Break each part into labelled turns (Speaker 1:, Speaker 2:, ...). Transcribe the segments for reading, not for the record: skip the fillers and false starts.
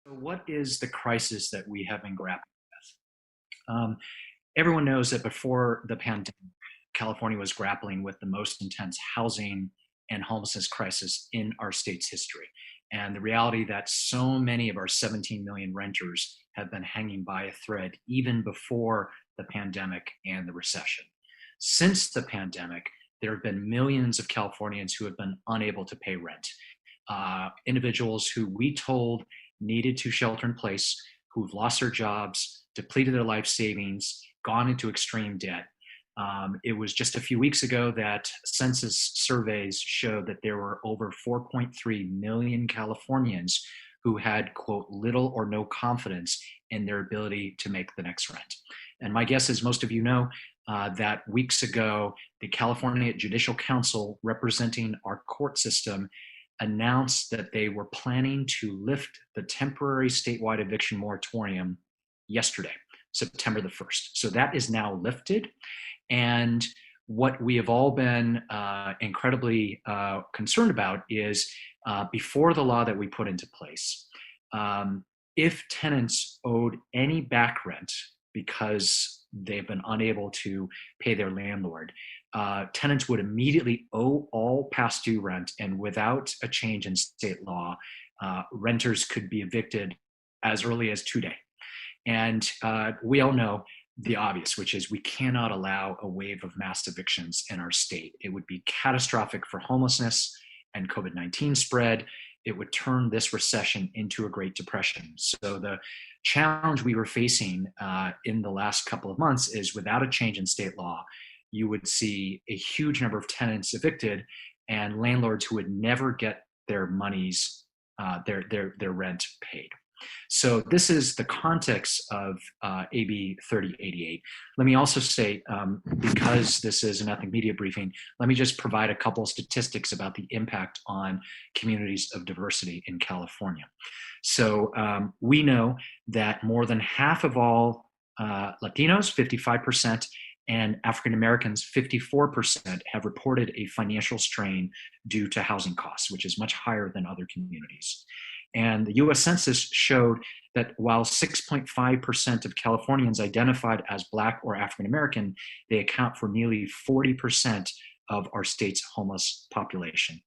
Speaker 1: What is the crisis that we have been grappling with? Everyone knows that before the pandemic, California was grappling with the most intense housing and homelessness crisis in our state's history. And the reality that so many of our 17 million renters have been hanging by a thread even before the pandemic and the recession. Since the pandemic, there have been millions of Californians who have been unable to pay rent. Individuals who we told needed to shelter in place, who've lost their jobs, depleted their life savings, gone into extreme debt. It was just a few weeks ago that census surveys showed that there were over 4.3 million Californians who had, quote, little or no confidence in their ability to make the next rent. And my guess is most of you know that weeks ago, the California Judicial Council, representing our court system, announced that they were planning to lift the temporary statewide eviction moratorium yesterday, September the 1st. So that is now lifted. And what we have all been incredibly concerned about is before the law that we put into place, if tenants owed any back rent because they've been unable to pay their landlord, tenants would immediately owe all past due rent, and without a change in state law, renters could be evicted as early as today. And we all know the obvious, which is we cannot allow a wave of mass evictions in our state. It would be catastrophic for homelessness and COVID-19 spread. It would turn this recession into a Great Depression. So the challenge we were facing in the last couple of months is, without a change in state law, you would see a huge number of tenants evicted and landlords who would never get their monies, their rent paid. So this is the context of AB 3088. Let me also say, because this is an ethnic media briefing, let me just provide a couple of statistics about the impact on communities of diversity in California. So we know that more than half of all Latinos, 55%, and African Americans, 54%, have reported a financial strain due to housing costs, which is much higher than other communities. And the US Census showed that while 6.5% of Californians identified as Black or African American, they account for nearly 40% of our state's homeless population.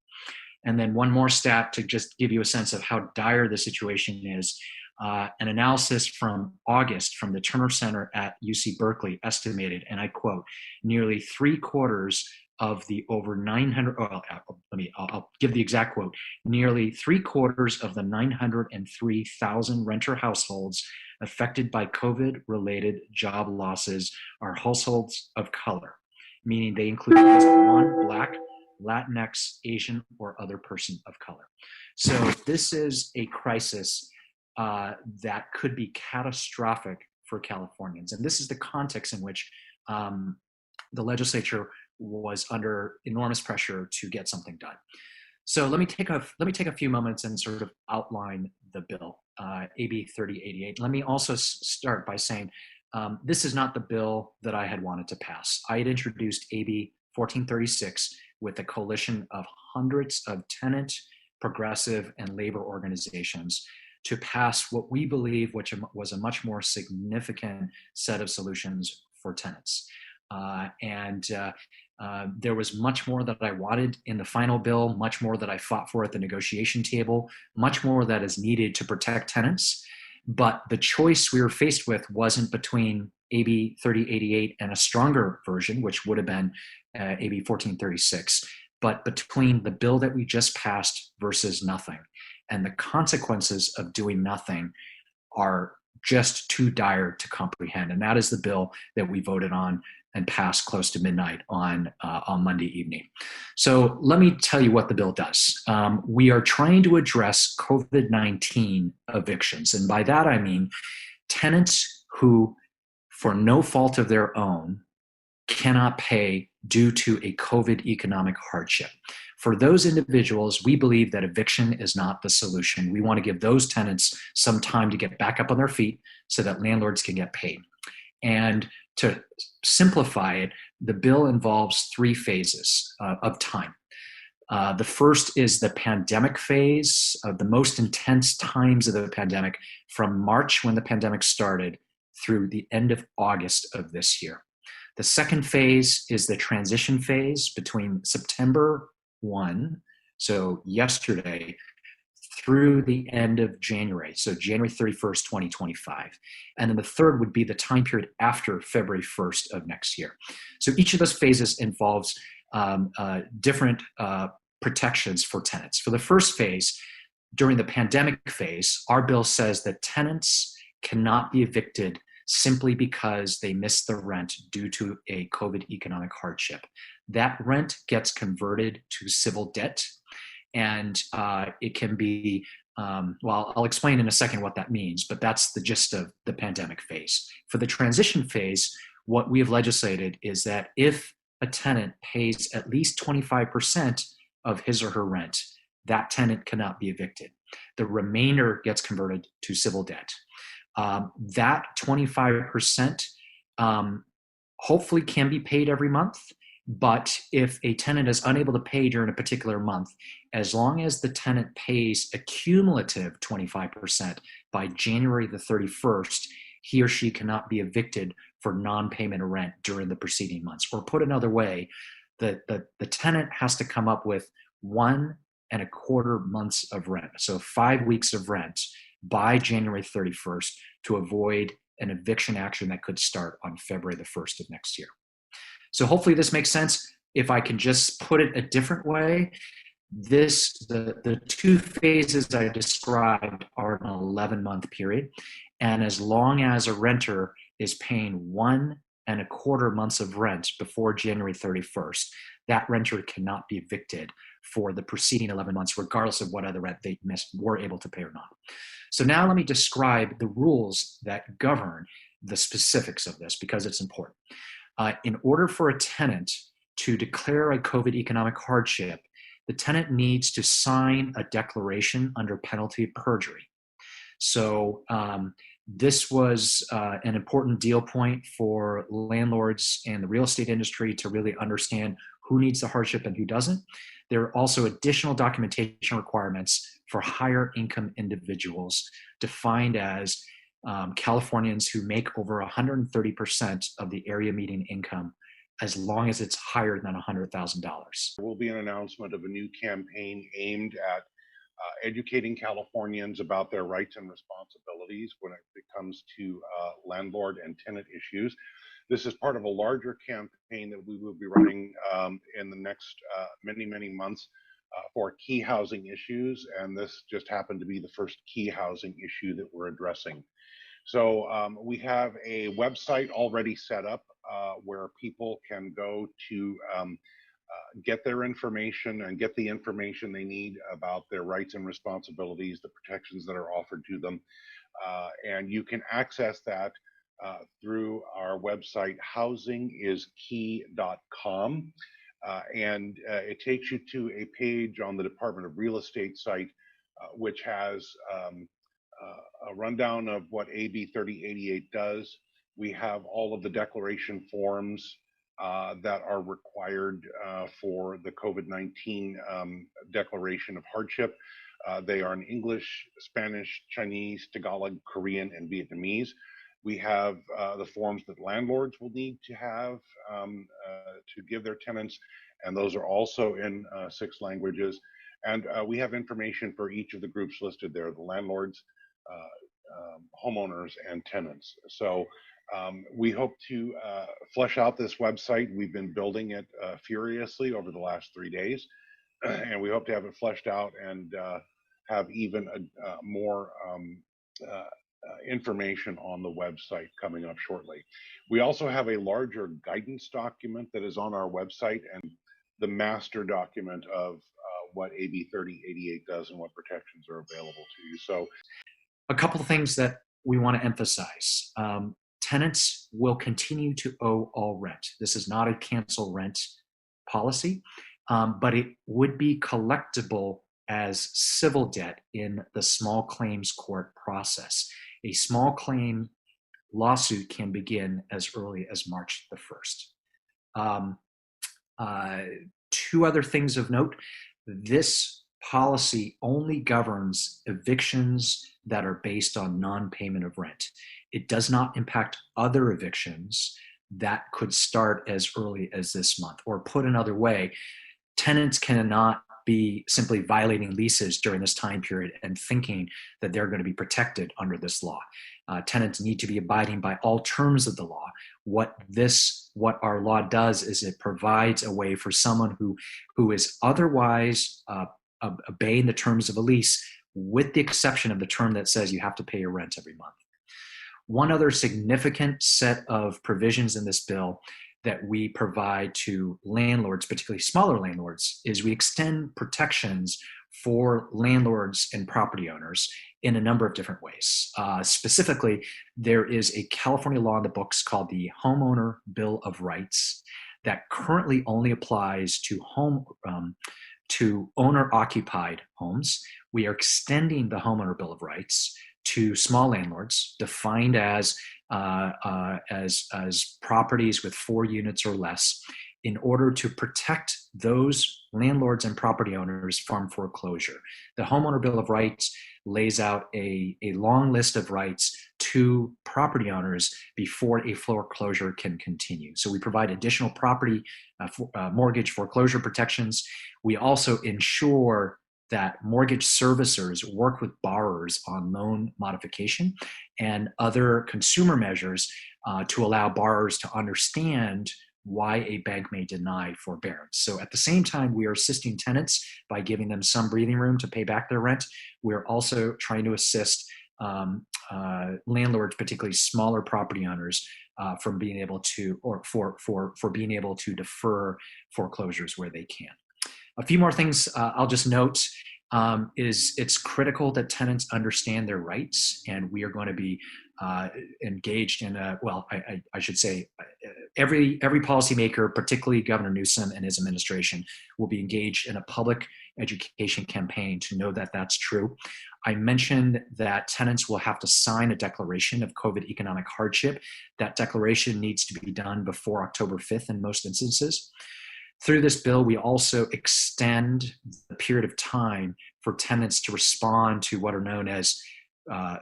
Speaker 1: And then one more stat to just give you a sense of how dire the situation is. An analysis from August from the Turner Center at UC Berkeley estimated, and I quote, nearly 3/4 of the over 900, I'll give the exact quote, nearly 3/4 of the 903,000 renter households affected by COVID-related job losses are households of color, meaning they include at least one Black, Latinx, Asian, or other person of color. So this is a crisis that could be catastrophic for Californians. And this is the context in which the legislature was under enormous pressure to get something done. So let me take a few moments and sort of outline the bill, AB 3088. Let me also start by saying this is not the bill that I had wanted to pass. I had introduced AB 1436 with a coalition of hundreds of tenant, progressive, and labor organizations to pass what we believe which was a much more significant set of solutions for tenants. There was much more that I wanted in the final bill, much more that I fought for at the negotiation table, much more that is needed to protect tenants. But the choice we were faced with wasn't between AB 3088 and a stronger version, which would have been AB 1436, but between the bill that we just passed versus nothing. And the consequences of doing nothing are just too dire to comprehend. And that is the bill that we voted on and passed close to midnight on Monday evening. So let me tell you what the bill does. We are trying to address COVID-19 evictions. And by that, I mean tenants who, for no fault of their own, cannot pay due to a COVID economic hardship. For those individuals, we believe that eviction is not the solution. We want to give those tenants some time to get back up on their feet so that landlords can get paid. And to simplify it, the bill involves 3 phases of time. The first is the pandemic phase, the most intense times of the pandemic from March when the pandemic started through the end of August of this year. The second phase is the transition phase between September 1, so yesterday, through the end of January, so January 31st, 2025. And then the third would be the time period after February 1st of next year. So each of those phases involves different protections for tenants. For the first phase, during the pandemic phase, our bill says that tenants cannot be evicted simply because they missed the rent due to a COVID economic hardship. That rent gets converted to civil debt, and it can be, well, I'll explain in a second what that means, but that's the gist of the pandemic phase. For the transition phase, what we have legislated is that if a tenant pays at least 25% of his or her rent, that tenant cannot be evicted. The remainder gets converted to civil debt. That 25% hopefully can be paid every month, but if a tenant is unable to pay during a particular month, as long as the tenant pays a cumulative 25% by January the 31st, he or she cannot be evicted for non-payment of rent during the preceding months. Or put another way, the tenant has to come up with 1.25 months of rent, so 5 weeks of rent by January 31st to avoid an eviction action that could start on February the 1st of next year. So hopefully this makes sense. If I can just put it a different way, the two phases I described are an 11-month period. And as long as a renter is paying 1.25 months of rent before January 31st, that renter cannot be evicted for the preceding 11 months, regardless of what other rent they were able to pay or not. So now let me describe the rules that govern the specifics of this, because it's important. In order for a tenant to declare a COVID economic hardship, the tenant needs to sign a declaration under penalty of perjury. So this was an important deal point for landlords and the real estate industry to really understand who needs the hardship and who doesn't. There are also additional documentation requirements for higher income individuals defined as Californians who make over 130% of the area median income, as long as it's higher than $100,000.
Speaker 2: There will be an announcement of a new campaign aimed at educating Californians about their rights and responsibilities when it comes to landlord and tenant issues. This is part of a larger campaign that we will be running in the next many months for key housing issues, and this just happened to be the first key housing issue that we're addressing. So we have a website already set up where people can go to get their information and get the information they need about their rights and responsibilities, the protections that are offered to them. And you can access that through our website, housingiskey.com. And it takes you to a page on the Department of Real Estate site, which has a rundown of what AB 3088 does. We have all of the declaration forms that are required for the COVID-19 declaration of hardship. They are in English, Spanish, Chinese, Tagalog, Korean, and Vietnamese. We have the forms that landlords will need to have to give their tenants, and those are also in 6 languages. And we have information for each of the groups listed there, the landlords, homeowners, and tenants. So we hope to flesh out this website. We've been building it furiously over the last 3 days, and we hope to have it fleshed out and have even more information on the website coming up shortly. We also have a larger guidance document that is on our website, and the master document of what AB 3088 does and what protections are available to you. So
Speaker 1: a couple of things that we want to emphasize. Tenants will continue to owe all rent. This is not a cancel rent policy, but it would be collectible as civil debt in the small claims court process. A small claim lawsuit can begin as early as March the 1st. 2 other things of note. this policy only governs evictions that are based on non-payment of rent. It does not impact other evictions that could start as early as this month. Or put another way, tenants cannot be simply violating leases during this time period and thinking that they're going to be protected under this law. Tenants need to be abiding by all terms of the law. What our law does is it provides a way for someone who is otherwise obeying the terms of a lease, with the exception of the term that says you have to pay your rent every month. One other significant set of provisions in this bill that we provide to landlords, particularly smaller landlords, is we extend protections for landlords and property owners in a number of different ways. Specifically, there is a California law in the books called the Homeowner Bill of Rights that currently only applies to owner-occupied homes. We are extending the Homeowner Bill of Rights to small landlords, defined as properties with 4 units or less, in order to protect those landlords and property owners from foreclosure. The Homeowner Bill of Rights lays out a long list of rights to property owners before a foreclosure can continue. So we provide additional property mortgage foreclosure protections. We also ensure that mortgage servicers work with borrowers on loan modification and other consumer measures to allow borrowers to understand why a bank may deny forbearance. So at the same time, we are assisting tenants by giving them some breathing room to pay back their rent. We're also trying to assist landlords, particularly smaller property owners, from being able to, or for being able to defer foreclosures where they can. A few more things I'll just note is it's critical that tenants understand their rights, and we are going to be engaged in I should say every policymaker, particularly Governor Newsom and his administration, will be engaged in a public education campaign to know that that's true. I mentioned that tenants will have to sign a declaration of COVID economic hardship. That declaration needs to be done before October 5th in most instances. Through this bill, we also extend the period of time for tenants to respond to what are known as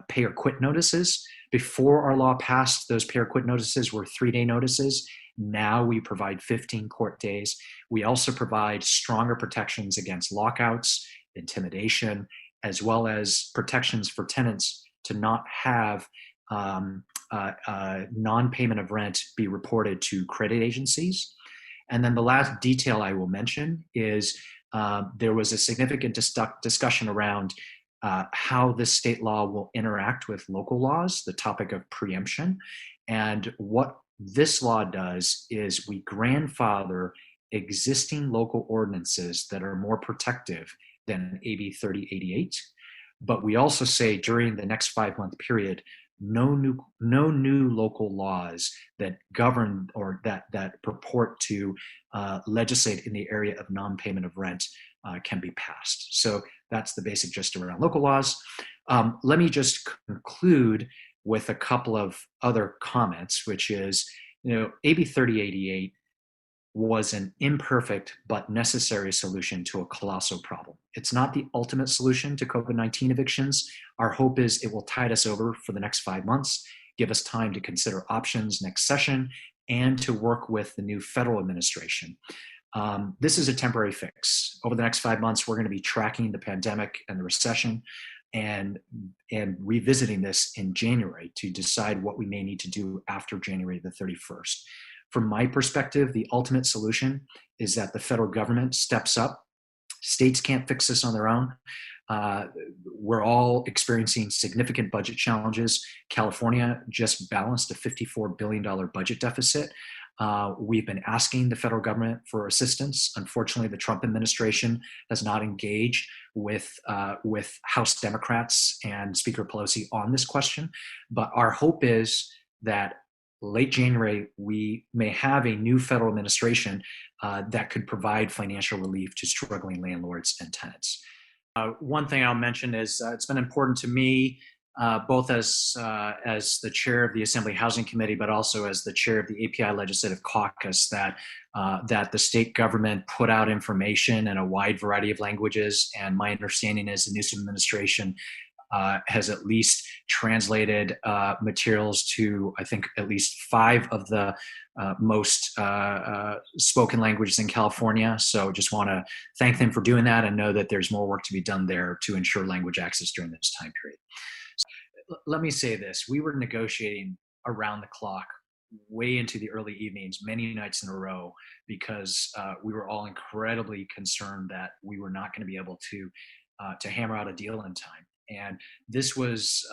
Speaker 1: pay or quit notices. Before our law passed, those pay or quit notices were 3-day notices. Now we provide 15 court days. We also provide stronger protections against lockouts, intimidation, as well as protections for tenants to not have non-payment of rent be reported to credit agencies. And then the last detail I will mention is there was a significant discussion around how this state law will interact with local laws, the topic of preemption. And what this law does is we grandfather existing local ordinances that are more protective than AB 3088. But we also say during the next 5-month period, no new local laws that govern or that purport to legislate in the area of non-payment of rent can be passed. So that's the basic gist around local laws. Let me just conclude with a couple of other comments, which is, AB 3088 was an imperfect but necessary solution to a colossal problem. It's not the ultimate solution to COVID-19 evictions. Our hope is it will tide us over for the next 5 months, give us time to consider options next session, and to work with the new federal administration. This is a temporary fix. Over the next 5 months, we're going to be tracking the pandemic and the recession and revisiting this in January to decide what we may need to do after January the 31st. From my perspective, the ultimate solution is that the federal government steps up. States can't fix this on their own. We're all experiencing significant budget challenges. California just balanced a $54 billion budget deficit. We've been asking the federal government for assistance. Unfortunately, the Trump administration has not engaged with House Democrats and Speaker Pelosi on this question. But our hope is that late January, we may have a new federal administration that could provide financial relief to struggling landlords and tenants. One thing I'll mention is it's been important to me both as the chair of the Assembly Housing Committee, but also as the chair of the API Legislative Caucus, that the state government put out information in a wide variety of languages. And my understanding is the Newsom administration has at least translated materials to, I think, at least 5 of the most spoken languages in California. So just want to thank them for doing that and know that there's more work to be done there to ensure language access during this time period. So, let me say this. We were negotiating around the clock way into the early evenings, many nights in a row, because we were all incredibly concerned that we were not going to be able to hammer out a deal in time. And this was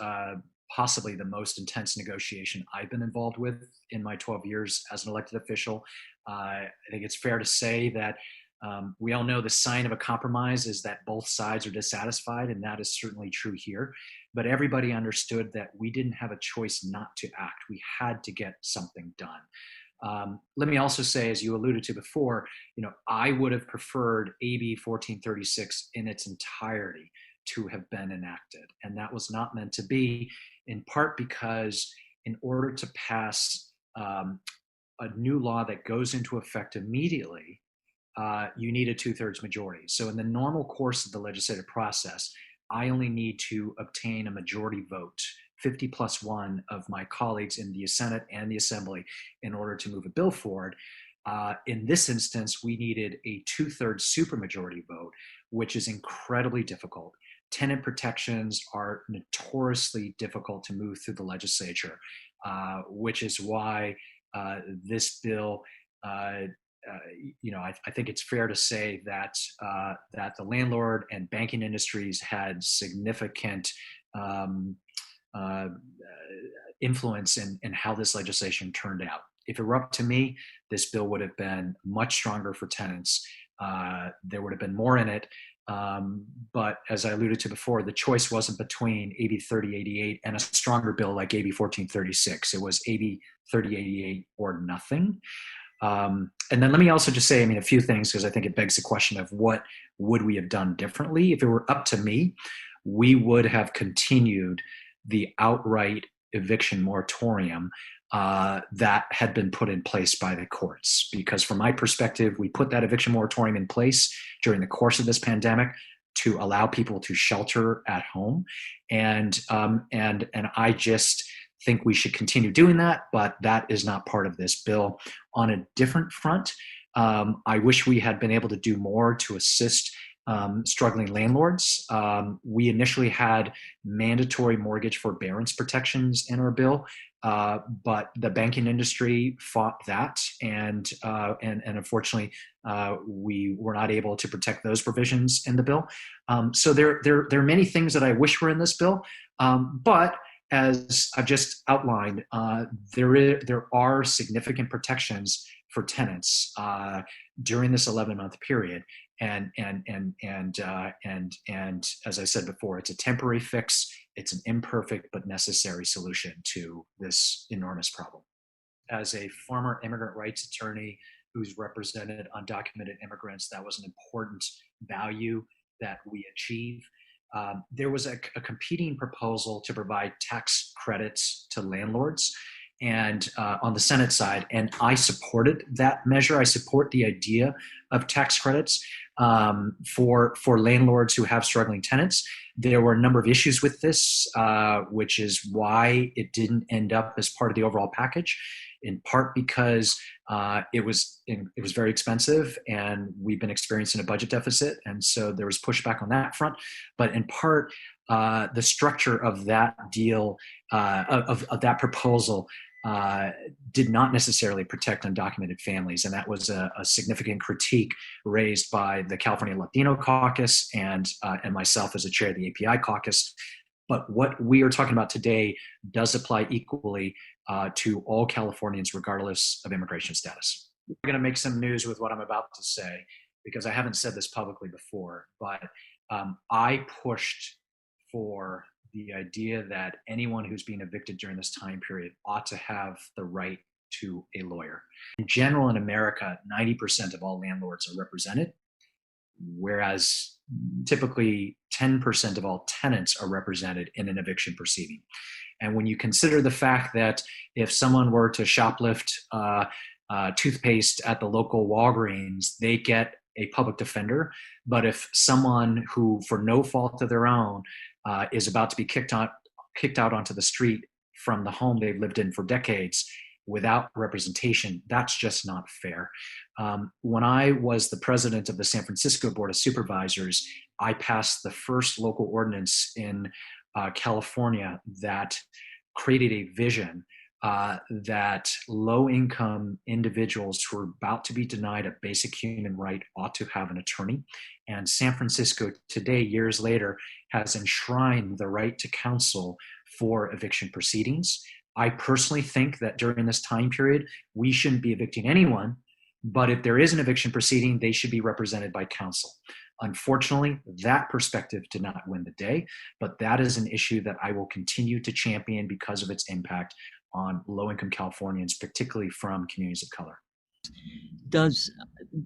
Speaker 1: possibly the most intense negotiation I've been involved with in my 12 years as an elected official. I think it's fair to say that we all know the sign of a compromise is that both sides are dissatisfied, and that is certainly true here. But everybody understood that we didn't have a choice not to act. We had to get something done. Let me also say, as you alluded to before, I would have preferred AB 1436 in its entirety to have been enacted. And that was not meant to be, in part because in order to pass a new law that goes into effect immediately, you need a 2/3 majority. So in the normal course of the legislative process, I only need to obtain a majority vote, 50+1 of my colleagues in the Senate and the Assembly, in order to move a bill forward. In this instance, we needed a 2/3 supermajority vote, which is incredibly difficult. Tenant protections are notoriously difficult to move through the legislature, which is why this bill, I think it's fair to say that that the landlord and banking industries had significant influence in how this legislation turned out. If it were up to me, this bill would have been much stronger for tenants. There would have been more in it. But as I alluded to before, the choice wasn't between AB 3088 and a stronger bill like AB 1436. It was AB 3088 or nothing. And then let me also just say, a few things, because I think it begs the question of what would we have done differently. If it were up to me, we would have continued the outright eviction moratorium that had been put in place by the courts. Because from my perspective, we put that eviction moratorium in place during the course of this pandemic to allow people to shelter at home. And I just think we should continue doing that, but that is not part of this bill. On a different front, I wish we had been able to do more to assist struggling landlords. We initially had mandatory mortgage forbearance protections in our bill, but the banking industry fought that, and unfortunately, we were not able to protect those provisions in the bill. So there are many things that I wish were in this bill, but as I've just outlined, there are significant protections for tenants during this 11-month period. And as I said before, it's a temporary fix. It's an imperfect but necessary solution to this enormous problem. As a former immigrant rights attorney who's represented undocumented immigrants, that was an important value that we achieve. There was a competing proposal to provide tax credits to landlords, and on the Senate side, and I supported that measure. I support the idea of tax credits for landlords who have struggling tenants. There were a number of issues with this, which is why it didn't end up as part of the overall package. In part because it was very expensive, and we've been experiencing a budget deficit, and so there was pushback on that front. But in part, the structure of that deal, of that proposal, did not necessarily protect undocumented families, and that was a significant critique raised by the California Latino Caucus and myself as a chair of the API Caucus. But what we are talking about today does apply equally to all Californians, regardless of immigration status. I'm going to make some news with what I'm about to say, because I haven't said this publicly before, but I pushed for the idea that anyone who's being evicted during this time period ought to have the right to a lawyer. In general, in America, 90% of all landlords are represented. whereas typically 10% of all tenants are represented in an eviction proceeding. And when you consider the fact that if someone were to shoplift toothpaste at the local Walgreens, they get a public defender. But if someone who, for no fault of their own, is about to be kicked out onto the street from the home they've lived in for decades without representation, that's just not fair. When I was the president of the San Francisco Board of Supervisors, I passed the first local ordinance in California that created a vision that low-income individuals who are about to be denied a basic human right ought to have an attorney. And San Francisco today, years later, has enshrined the right to counsel for eviction proceedings. I personally think that during this time period, we shouldn't be evicting anyone, but if there is an eviction proceeding, they should be represented by counsel. Unfortunately, that perspective did not win the day, but that is an issue that I will continue to champion because of its impact on low-income Californians, particularly from communities of color.
Speaker 3: Does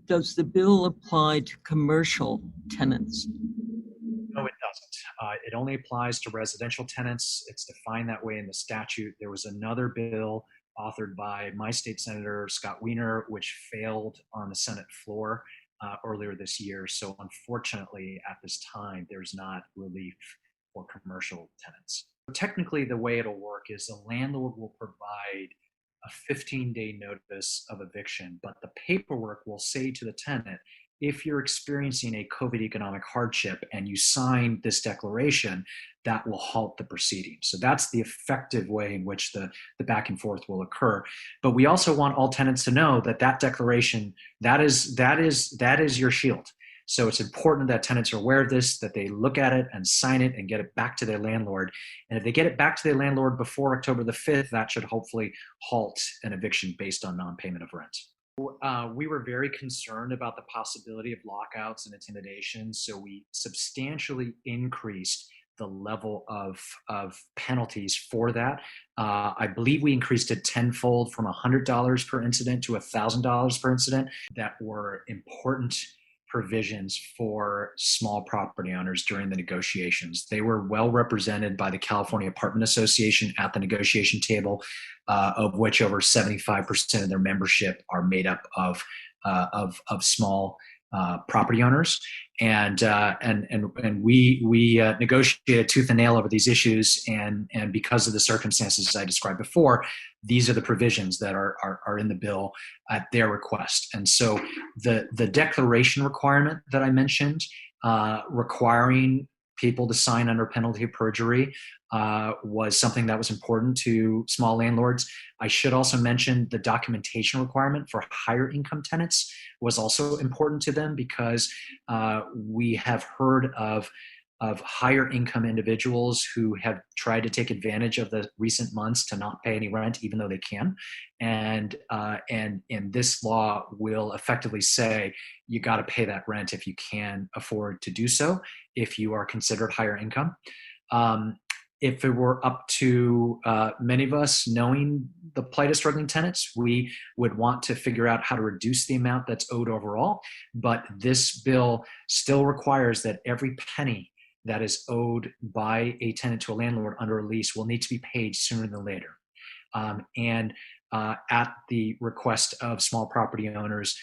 Speaker 3: the bill apply to commercial tenants?
Speaker 1: No, it doesn't. It only applies to residential tenants. It's defined that way in the statute. There was another bill authored by my state senator, Scott Wiener, which failed on the Senate floor earlier this year. So unfortunately, at this time, there's not relief for commercial tenants. Technically, the way it'll work is the landlord will provide a 15-day notice of eviction, but the paperwork will say to the tenant, if you're experiencing a COVID economic hardship and you sign this declaration, that will halt the proceeding. So that's the effective way in which the back and forth will occur. But we also want all tenants to know that that declaration, that is your shield. So it's important that tenants are aware of this, that they look at it and sign it and get it back to their landlord. And if they get it back to their landlord before October the 5th, that should hopefully halt an eviction based on non-payment of rent. We were very concerned about the possibility of lockouts and intimidation, so we substantially increased the level of penalties for that. I believe we increased it tenfold from $100 per incident to $1,000 per incident. That were important provisions for small property owners during the negotiations. They were well represented by the California Apartment Association at the negotiation table, of which over 75% of their membership are made up of small property owners, and we negotiated tooth and nail over these issues, and because of the circumstances I described before, these are the provisions that are in the bill at their request. And so the declaration requirement that I mentioned, requiring people to sign under penalty of perjury, was something that was important to small landlords. I should also mention the documentation requirement for higher income tenants was also important to them, because we have heard of higher income individuals who have tried to take advantage of the recent months to not pay any rent, even though they can. And this law will effectively say you got to pay that rent if you can afford to do so, if you are considered higher income. If it were up to many of us, knowing the plight of struggling tenants, we would want to figure out how to reduce the amount that's owed overall. But this bill still requires that every penny that is owed by a tenant to a landlord under a lease will need to be paid sooner than later. At the request of small property owners,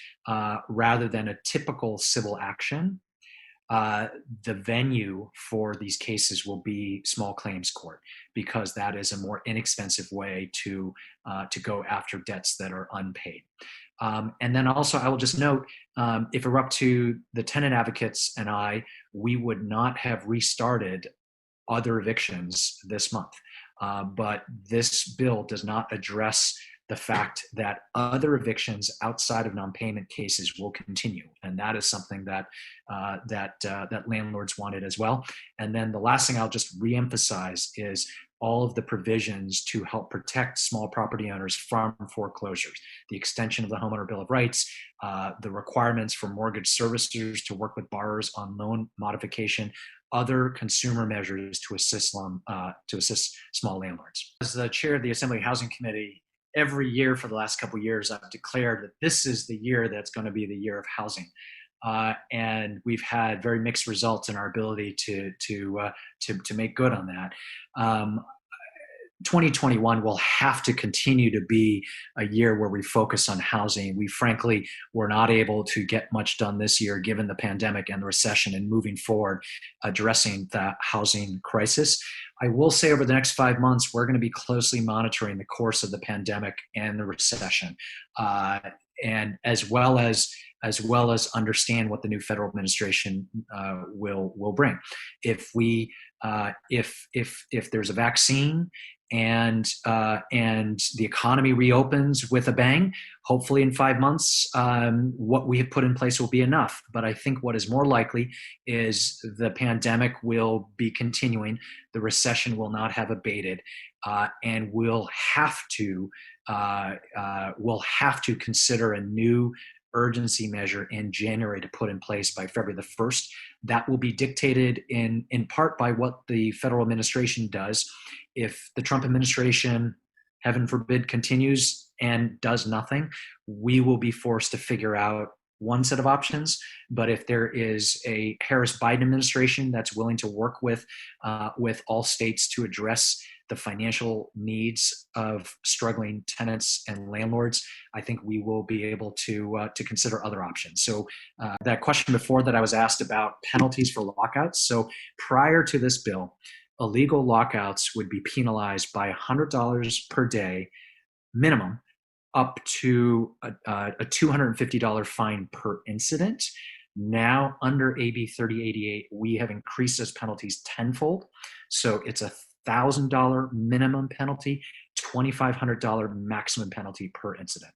Speaker 1: rather than a typical civil action, the venue for these cases will be small claims court, because that is a more inexpensive way to go after debts that are unpaid. And then also, I will just note, if it were up to the tenant advocates and we would not have restarted other evictions this month. But this bill does not address the fact that other evictions outside of non-payment cases will continue, and that is something that landlords wanted as well. And then the last thing I'll just reemphasize is all of the provisions to help protect small property owners from foreclosures, the extension of the Homeowner Bill of Rights, the requirements for mortgage servicers to work with borrowers on loan modification, other consumer measures to assist small landlords. As the chair of the Assembly Housing Committee, every year for the last couple of years, I've declared that this is the year that's going to be the year of housing. and we've had very mixed results in our ability to make good on that. 2021 will have to continue to be a year where we focus on housing. We frankly were not able to get much done this year given the pandemic and the recession, and moving forward, addressing the housing crisis. I will say over the next 5 months, we're going to be closely monitoring the course of the pandemic and the recession, and as well as understand what the new federal administration will bring. If there's a vaccine and the economy reopens with a bang, hopefully in 5 months, what we have put in place will be enough. But I think what is more likely is the pandemic will be continuing, the recession will not have abated, and we'll have to consider a new urgency measure in January to put in place by February the 1st. That will be dictated in part by what the federal administration does. If the Trump administration, heaven forbid, continues and does nothing, we will be forced to figure out one set of options. But if there is a Harris-Biden administration that's willing to work with all states to address the financial needs of struggling tenants and landlords, I think we will be able to consider other options. So that question before that I was asked about penalties for lockouts. So prior to this bill, illegal lockouts would be penalized by $100 per day minimum, up to a $250 fine per incident. Now, under AB 3088, we have increased those penalties tenfold. So it's $1,000 minimum penalty, $2,500 maximum penalty per incident.